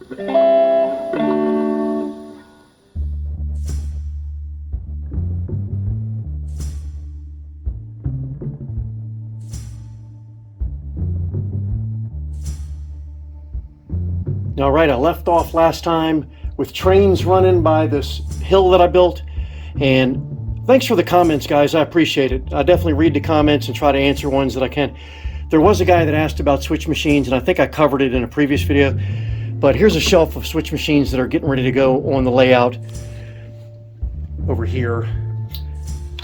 All right, I left off last time with trains running by this hill that I built, and thanks for the comments, guys. I appreciate it. I definitely read the comments and try to answer ones that I can. There was a guy that asked about switch machines, and I think I covered it in a previous video, but here's a shelf of switch machines that are getting ready to go on the layout over here,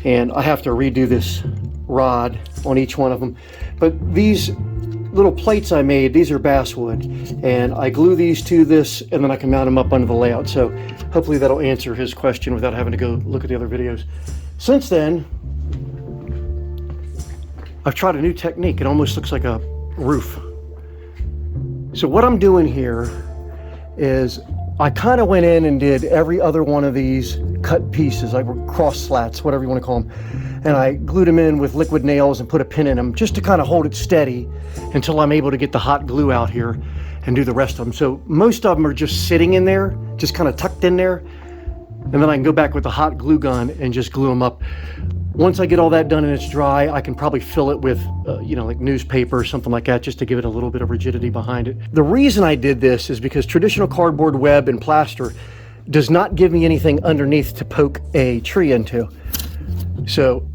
and I have to redo this rod on each one of them. But these little plates I made, these are basswood, and I glue these to this, and then I can mount them up under the layout. So hopefully that'll answer his question without having to go look at the other videos. Since then, I've tried a new technique. It almost looks like a roof. So what I'm doing here is I kind of went in and did every other one of these cut pieces, like cross slats, whatever you want to call them, and I glued them in with liquid nails and put a pin in them just to kind of hold it steady until I'm able to get the hot glue out here and do the rest of them. So most of them are just sitting in there, just kind of tucked in there, and then I can go back with the hot glue gun and just glue them up. Once I get all that done and it's dry, I can probably fill it with, like newspaper or something like that, just to give it a little bit of rigidity behind it. The reason I did this is because traditional cardboard, web, and plaster does not give me anything underneath to poke a tree into. So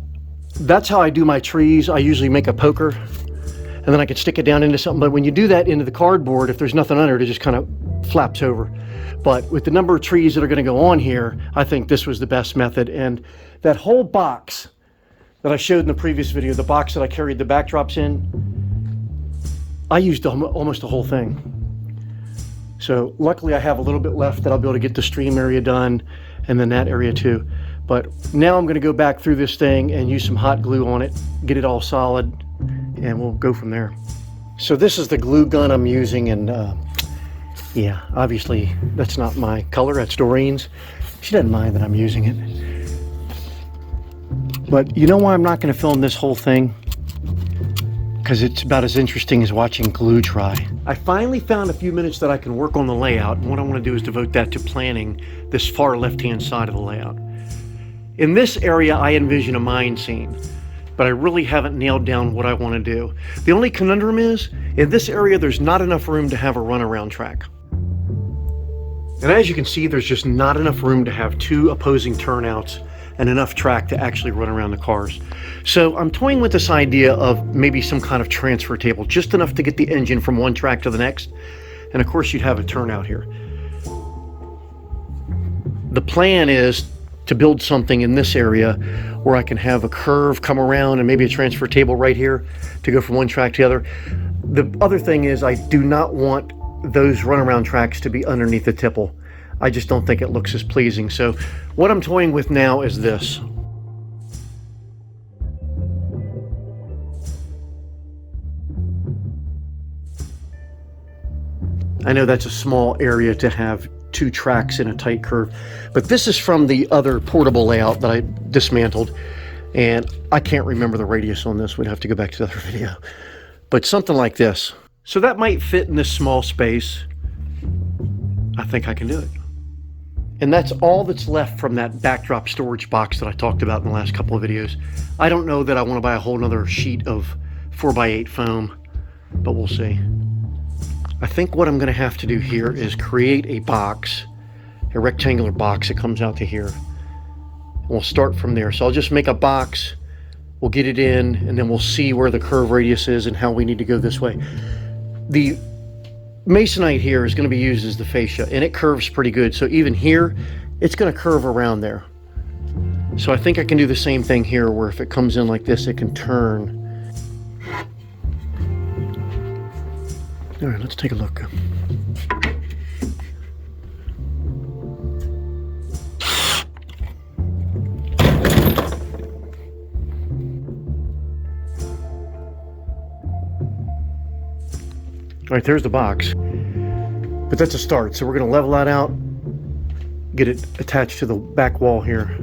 that's how I do my trees. I usually make a poker, and then I can stick it down into something. But when you do that into the cardboard, if there's nothing under it, it just kind of flaps over. But with the number of trees that are going to go on here, I think this was the best method. And that whole box that I showed in the previous video, the box that I carried the backdrops in, I used almost the whole thing. So luckily I have a little bit left that I'll be able to get the stream area done, and then that area too. But now I'm going to go back through this thing and use some hot glue on it, get it all solid, and we'll go from there. So this is the glue gun I'm using, and yeah, obviously that's not my color, that's Doreen's. She doesn't mind that I'm using it. But you know why I'm not going to film this whole thing? Because it's about as interesting as watching glue dry. I finally found a few minutes that I can work on the layout, and what I want to do is devote that to planning this far left-hand side of the layout. In this area, I envision a mine scene, but I really haven't nailed down what I want to do. The only conundrum is, in this area, there's not enough room to have a runaround track. And as you can see, there's just not enough room to have two opposing turnouts and enough track to actually run around the cars. So I'm toying with this idea of maybe some kind of transfer table, just enough to get the engine from one track to the next. And of course you'd have a turnout here. The plan is to build something in this area where I can have a curve come around and maybe a transfer table right here to go from one track to the other. The other thing is I do not want those runaround tracks to be underneath the tipple. I just don't think it looks as pleasing. So what I'm toying with now is this. I know that's a small area to have two tracks in a tight curve, but this is from the other portable layout that I dismantled, and I can't remember the radius on this. We'd have to go back to the other video, but something like this. So that might fit in this small space. I think I can do it. And that's all that's left from that backdrop storage box that I talked about in the last couple of videos. I don't know that I want to buy a whole nother sheet of 4x8 foam, but we'll see. I think what I'm going to have to do here is create a box, a rectangular box that comes out to here. And we'll start from there. So I'll just make a box, we'll get it in, and then we'll see where the curve radius is and how we need to go this way. The masonite here is going to be used as the fascia, and it curves pretty good. So even here, it's going to curve around there. So I think I can do the same thing here, where if it comes in like this, it can turn. All right, let's take a look. All right, there's the box, but that's a start. So we're going to level that out, get it attached to the back wall here.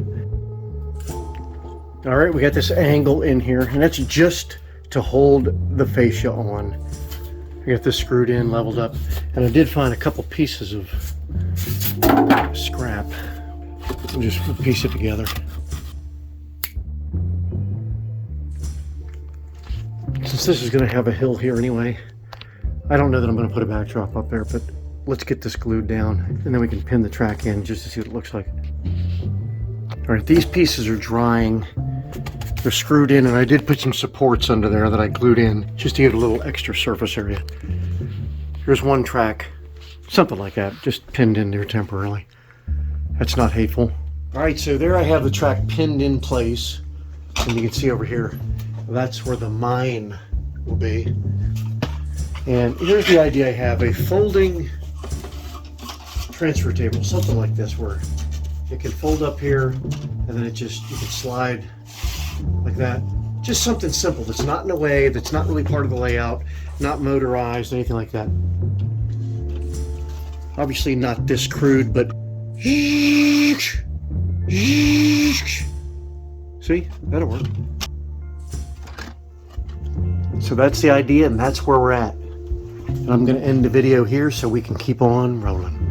All right, we got this angle in here, and that's just to hold the fascia on. I got this screwed in, leveled up, and I did find a couple pieces of scrap. I'll just piece it together. Since this is going to have a hill here anyway, I don't know that I'm going to put a backdrop up there, but let's get this glued down and then we can pin the track in just to see what it looks like. All right, these pieces are drying. They're screwed in, and I did put some supports under there that I glued in just to give it a little extra surface area. Here's one track, something like that, just pinned in there temporarily. That's not hateful. All right, so there I have the track pinned in place, and you can see over here, that's where the mine will be. And here's the idea I have, a folding transfer table, something like this, where it can fold up here, and then you can slide like that. Just something simple that's not in the way, that's not really part of the layout, not motorized, anything like that. Obviously not this crude, but see, that'll work. So that's the idea, and that's where we're at. And I'm going to end the video here so we can keep on rolling.